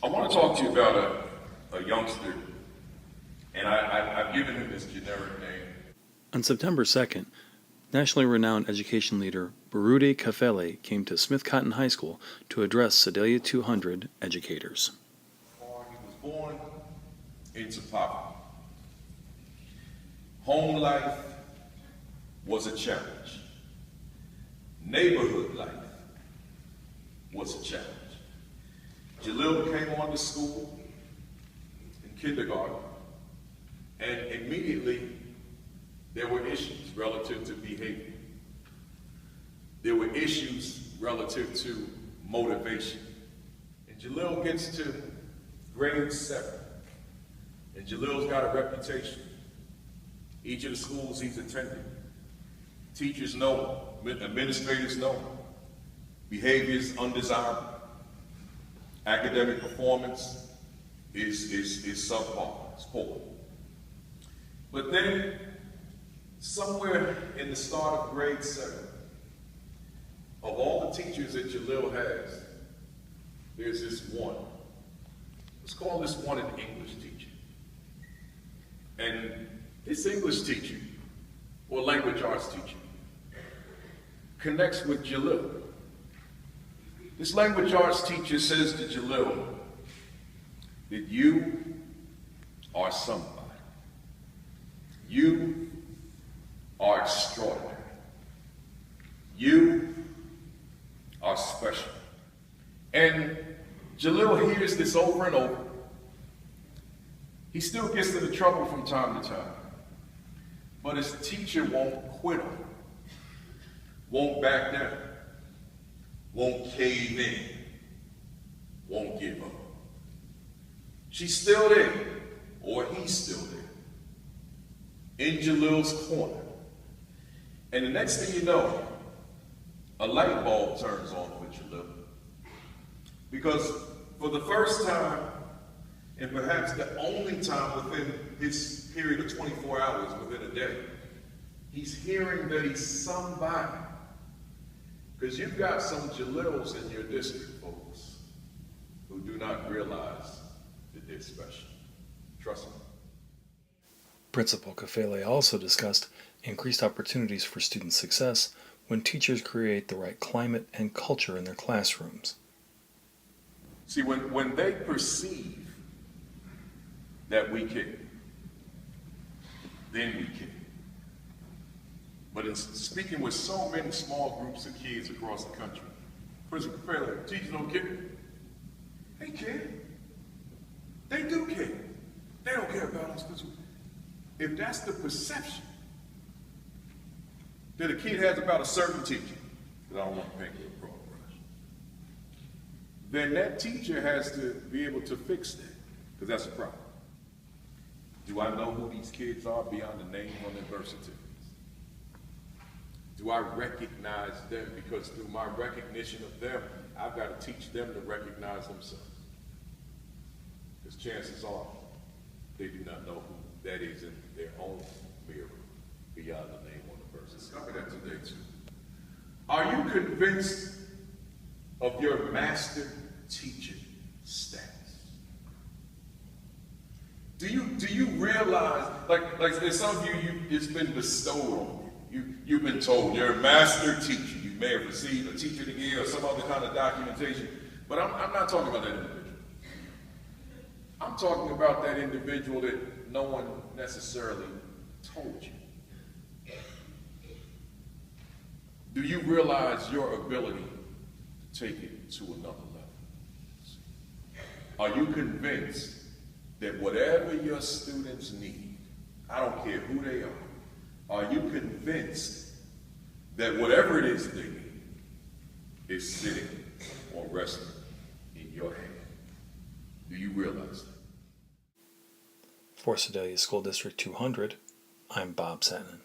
I want to talk to you about a youngster, and I've given him this generic name. On September 2nd, nationally renowned education leader Baruti Kafele came to Smith Cotton High School to address Sedalia 200 educators. He was born into poverty. Home life was a challenge. Neighborhood life was a challenge. Jalil came on to school in kindergarten, and immediately there were issues relative to behavior. There were issues relative to motivation. And Jalil gets to grade 7, and Jalil's got a reputation. Each of the schools he's attended, teachers know, administrators know, behavior is undesirable. Academic performance is subpar, it's poor. But then, somewhere in the start of grade 7, of all the teachers that Jalil has, there's this one. Let's call this one an English teacher. And this English teacher, or language arts teacher, connects with Jalil. This language arts teacher says to Jalil that you are somebody. You are extraordinary. You are special. And Jalil hears this over and over. He still gets into trouble from time to time. But his teacher won't quit him, won't back down, won't cave in, won't give up. She's still there, or he's still there, in Jalil's corner. And the next thing you know, a light bulb turns on for Jalil. Because for the first time, and perhaps the only time within his period of 24 hours within a day, he's hearing that he's somebody. Because you've got some Jalils in your district, folks, who do not realize that they're special. Trust me. Principal Kafele also discussed increased opportunities for student success when teachers create the right climate and culture in their classrooms. See, when they perceive that we care, then we care. But in speaking with so many small groups of kids across the country, Principal Kafele, teachers don't care. They care. They do care. They don't care about us. If that's the perception that a kid has about a certain teacher, because I don't want to paint with a broad brush, then that teacher has to be able to fix that, because that's a problem. Do I know who these kids are beyond the name on their birth certificates? Do I recognize them? Because through my recognition of them, I've got to teach them to recognize themselves. Because chances are, they do not know who that is in their own mirror beyond the name on the birth certificate. Discover that today too. Are you convinced of your master teacher status? Do you realize, like some of you, it's been bestowed on you. You've been told you're a master teacher. You may have received a teacher of the year or some other kind of documentation, but I'm not talking about that individual. I'm talking about that individual that no one necessarily told you. Do you realize your ability to take it to another level? Are you convinced that whatever your students need, I don't care who they are you convinced that whatever it is they need is sitting or resting in your hand? Do you realize that? For Sedalia School District 200, I'm Bob Satin.